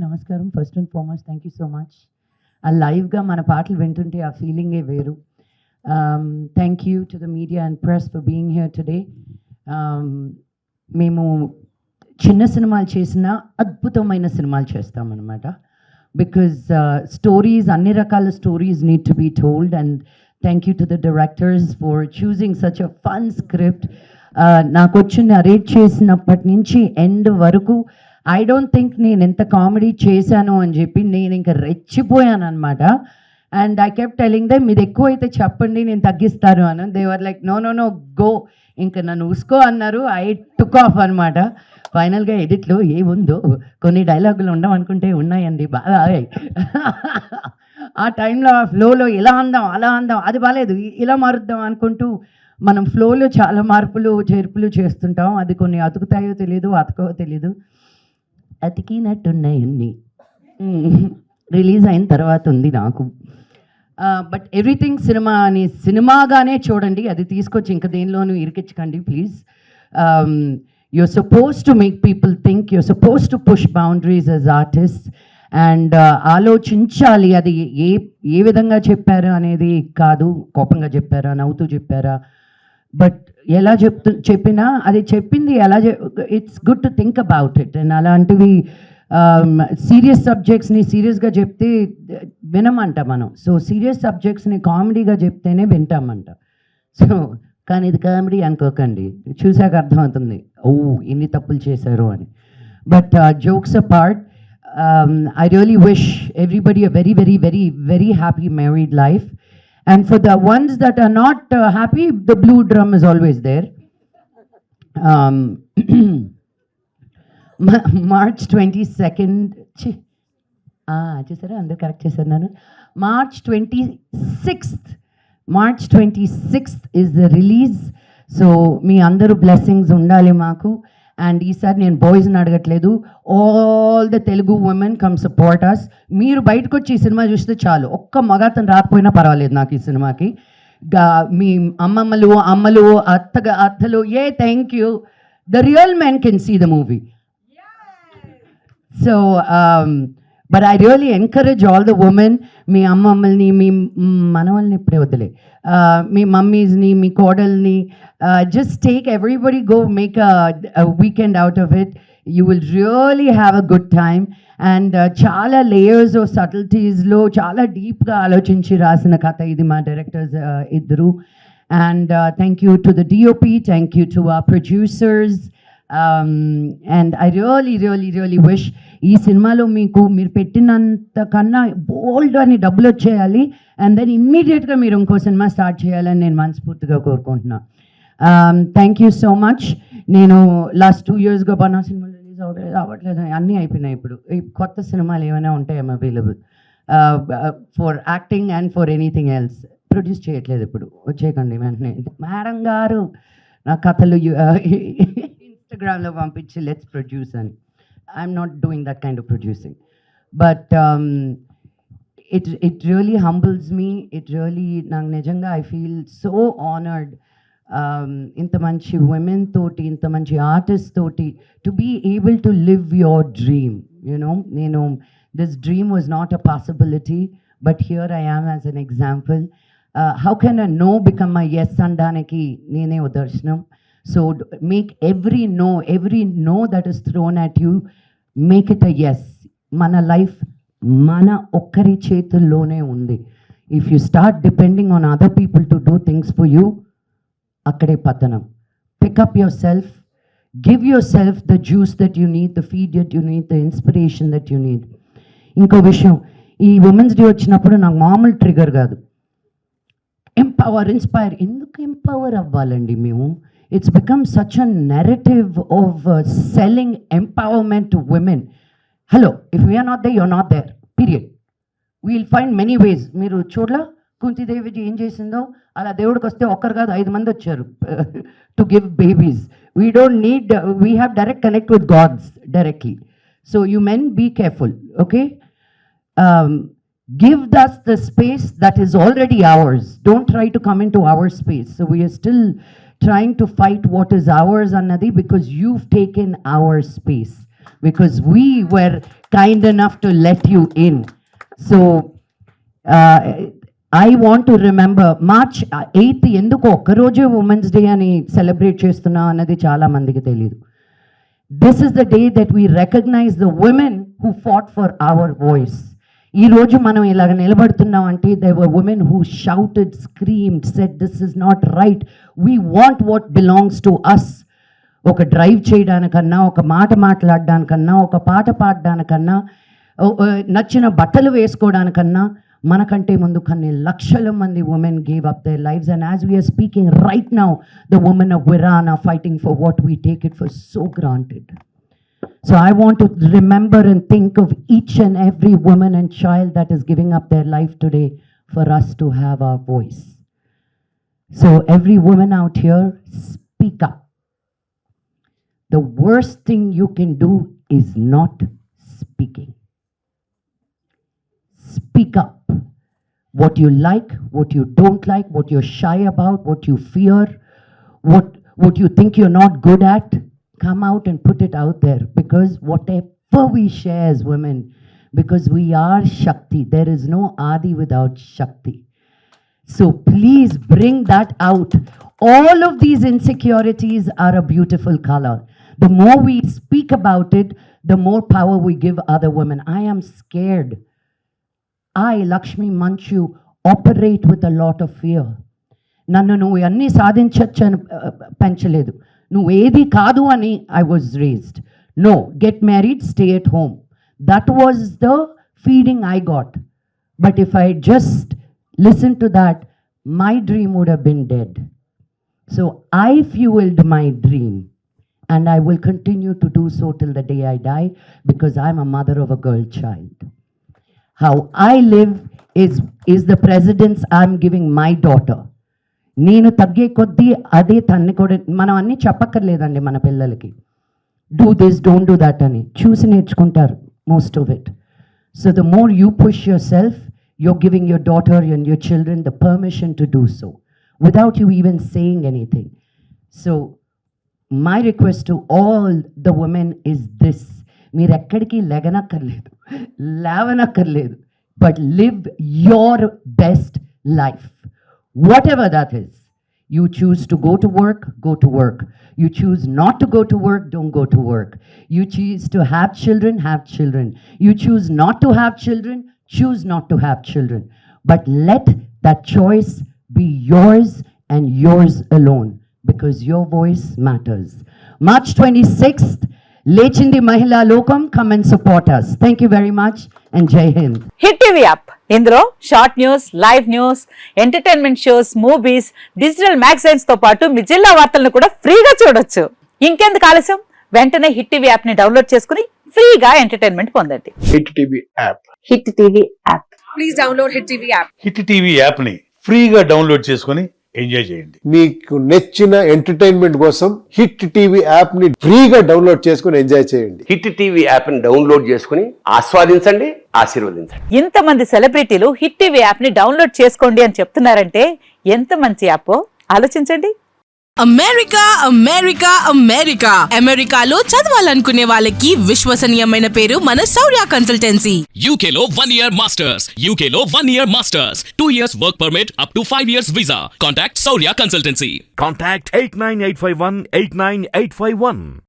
నమస్కారం. First and foremost thank you so much. ఆ లైవ్గా మన పాటలు వింటుంటే ఆ ఫీలింగే వేరు. Thank you to the media and press for being here today. మేము చిన్న సినిమాలు చేసిన అద్భుతమైన సినిమాలు చేస్తామన్నమాట. బికాజ్ స్టోరీస్, అన్ని రకాల stories need to be told. And thank you to the directors for choosing such a fun script. నాకు వచ్చి నరేట్ చేసినప్పటి నుంచి ఎండ్ వరకు ఐ డోంట్ థింక్ నేను ఎంత కామెడీ చేశాను అని చెప్పి నేను ఇంకా రెచ్చిపోయాను అనమాట. And I kept telling them, ఇది ఎక్కువ అయితే చెప్పండి, నేను తగ్గిస్తాను అని. They were like no no no go, ఇంకా నన్ను ఉసుకో అన్నారు. ఐ టుక్ ఆఫ్ అనమాట. ఫైనల్గా ఎడిట్లో ఏముందో కొన్ని డైలాగులు ఉండవనుకుంటే ఉన్నాయండి, బాగా ఆ టైంలో ఆ ఫ్లోలో ఇలా అందాం అలా అందాం, అది బాగాలేదు ఇలా మారుద్దాం అనుకుంటూ మనం ఫ్లోలో చాలా మార్పులు చేర్పులు చేస్తుంటాం. అది కొన్ని అతుకుతాయో తెలీదు, అతకవో తెలీదు. అతికినట్టున్నాయన్నీ రిలీజ్ అయిన తర్వాత ఉంది నాకు. బట్ ఎవ్రీథింగ్ సినిమా అని సినిమాగానే చూడండి, అది తీసుకొచ్చి ఇంకా దేనిలోనూ ఇరికించకండి please. You're suppose to make people think, you're suppose to push boundaries as artist. And ఆలోచించాలి అది ఏ విధంగా చెప్పారు అనేది కాదు, కోపంగా చెప్పారా, నవ్వుతూ చెప్పారా, బట్ ఎలా చెప్పినా అది చెప్పింది ఎలా it's good to think about it. And అలాంటివి సీరియస్ సబ్జెక్ట్స్ని సీరియస్గా చెప్తే వినమంట మనం. సో సీరియస్ సబ్జెక్ట్స్ని కామెడీగా చెప్తేనే వింటామంట. సో కానీ ఇది కామెడీ అనుకోకండి, చూసాక అర్థమవుతుంది ఓ ఎన్ని తప్పులు చేశారు అని. But jokes apart, I really wish everybody a very, very, very, very happy married life. And for the ones that are not happy, the blue drum is always there. March 22nd, చూసారా అందరు correct చేశారు నన్ను. March 26th is the release. So మీ అందరూ blessings ఉండాలి మాకు. And ఈసారి నేను బాయ్స్ని అడగట్లేదు, all the Telugu women come support us. మీరు బయటకు వచ్చి ఈ సినిమా చూస్తే చాలు, ఒక్క మగాతను రాకపోయినా పర్వాలేదు నాకు ఈ సినిమాకి. మీ అమ్మలు అత్తలు thank you. The real men can see the movie. So but I really encourage all the women, మీ అమ్మమ్మల్ని, మీ మనవల్ని ఇప్పుడే వదిలే, మీ మమ్మీస్ని, మీ కోడల్ని, just take everybody, go make a weekend out of it. You will really have a good time. And చాలా layers of సటిల్టీస్లో చాలా డీప్గా ఆలోచించి రాసిన కథ ఇది, మా డైరెక్టర్స్ ఇద్దరు. And thank you to the DOP, thank you to our producers. And I really wish ఈ సినిమాలో మీరు పెట్టినంత కన్నా బోల్డ్ అని డబ్బులు వచ్చేయాలి. అండ్ దెన్ ఇమ్మీడియట్గా మీరు ఇంకో సినిమా స్టార్ట్ చేయాలని నేను మనస్ఫూర్తిగా కోరుకుంటున్నాను. Thank you so much. నేను లాస్ట్ 2 yearsగా బనా సినిమాలు రిలీజ్ అవ్వట్లేదు, అన్నీ అయిపోయినాయి. ఇప్పుడు కొత్త సినిమాలు ఏమైనా ఉంటాయేమో available for acting and for anything else. Produce చేయట్లేదు ఇప్పుడు, వచ్చేయకండి వెంటనే. మేడం గారు నా కథలు ఇన్స్టాగ్రామ్లో పంపించి లెట్స్ ప్రొడ్యూస్ అని. I'm not doing that kind of producing. But it really humbles me. It really, నాకు నిజంగా ఐ ఫీల్ సో ఆనర్డ్. ఇంత మంచి ఉమెన్ తోటి, ఇంత మంచి ఆర్టిస్ట్ తోటి to be able to live your dream. నేను this dream was not a possibility, but here I am as an example. How can a no become a yes అనడానికి నేనే ఉదర్శనం. So make every no that is thrown at you, make it a yes. మన life మన ఒక్కరి చేతుల్లోనే ఉంది. If you start depending on other people to do things for you, అక్కడే పతనం. Pick up your self, give your self the juice that you need, the feed that you need, the inspiration that you need. ఇంకో విషయం, ఈ women's day వచ్చినప్పుడు నాకు మామూలు trigger కాదు, inspire. ఎందుకు ఎంపవర్ అవ్వాలండి మేము? It's become such a narrative of selling empowerment to women. Hello, if we're not there, you're not there, period. We'll find many ways. మీరు చూడలా కుంతిదేవి ఏం చేసిందో? అలా దేవుడికి వస్తే ఒక్కరు కాదు 5 మంది వచ్చారు to give babies. We don't need, we have direct connect with gods directly. So you men be careful, okay? Give us the space that is already ours. Don't try to come into our space. So we are still trying to fight what is ours, Annadi, because you've taken our space. Because we were kind enough to let you in. So I want to remember March 8th ఎందుకు ఒక్కరోజే women's day అని celebrate చేస్తున్నా అన్నది చాలా మందికి తెలియదు. This is the day that we recognize the women who fought for our voice. ఈ రోజు మనం ఇలాగ నిలబడుతున్నాం అంటే there were women who shouted, screamed, said this is not right. We want what belongs to us. ఒక drive చేయడానికన్నా, ఒక మాట మాట్లాడడానికన్నా, ఒక పాట పాడడానికన్నా, నచ్చిన బట్టలు వేసుకోవడానికన్నా మనకంటే ముందు కొన్ని లక్షల మంది women gave up their lives, and as we are speaking right now the women of Iran are fighting for what we take it for so granted. So I want to remember and think of each and every woman and child that is giving up their life today for us to have our voice. So every woman out here, speak up. The worst thing you can do is not speaking. Speak up. What you like, what you don't like, what you're shy about, what you fear, what you think you're not good at, come out and put it out there, because whatever we share as women, because we are Shakti, there is no Adi without Shakti. So please bring that out. All of these insecurities are a beautiful color. The more we speak about it, the more power we give other women. I am scared. I, Lakshmi Manchu, operate with a lot of fear. నన్ను నువ్వు అన్నీ సాధించచ్చు అని పెంచలేదు. నువ్వు ఏది కాదు అని I was raised. No, get married, stay at home. That was the feeding I got. But if I just listened to that, my dream would have been dead. So I fueled my dream, and I will continue to do so till the day I die, because I'm a mother of a girl child. How I live is the precedence I'm giving my daughter. నేను తగ్గే కొద్దీ అదే తన్ని కూడా మనం అన్నీ చెప్పక్కర్లేదండి మన పిల్లలకి. Do this, don't do that అని చూసి నేర్చుకుంటారు most of it. So the more you push your self, you're giving your daughter and your children the permission to do so without you even saying anything. So my request to all the women is this: మీరు ఎక్కడికి లెగనక్కర్లేదు, లేవనక్కర్లేదు, but live your best life, whatever that is. You choose to go to work, go to work. You choose not to go to work, don't go to work. You choose to have children, have children. You choose not to have children, choose not to have children. But let that choice be yours and yours alone, because your voice matters. March 26th, Lechindi Mahila Lokam, come and support us. Thank you very much and Jai Hind. Hit TV app, ఇందులో short news, live news, entertainment shows, movies, digital magazines తో పాటు మీ జిల్లా వార్తలను కూడా ఫ్రీగా చూడొచ్చు. ఇంకెందుకు ఆలస్యం, వెంటనే హిట్ టీవీ యాప్ ని డౌన్లోడ్ చేసుకుని ఫ్రీగా ఎంటర్టైన్మెంట్ పొందండి. Hit TV app, hit TV app, please download hit TV app. Hit TV app ని ఫ్రీగా డౌన్లోడ్ చేసుకుని ఎంజాయ్ చేయండి. మీకు నచ్చిన ఎంటర్టైన్మెంట్ కోసం హిట్ టీవీ యాప్ ని ఫ్రీగా డౌన్లోడ్ చేసుకుని ఎంజాయ్ చేయండి. హిట్ టీవీ యాప్ ని డౌన్లోడ్ చేసుకుని ఆస్వాదించండి, ఆశీర్వదించండి. ఇంతమంది సెలబ్రిటీలు హిట్ టీవీ యాప్ ని డౌన్లోడ్ చేసుకోండి అని చెప్తున్నారంటే ఎంత మంచి యాప్ ఆలోచించండి. అమెరికా అమెరికా అమెరికా అమెరికాలో చదవాలనుకునే వాళ్ళకి విశ్వసనీయమైన పేరు మన శౌర్య కన్సల్టెన్సీ. UK లో 1 year masters, UK లో 1 year masters, 2 years work permit up to 5 years visa. Contact Saurya Consultancy. Contact 89851 89851.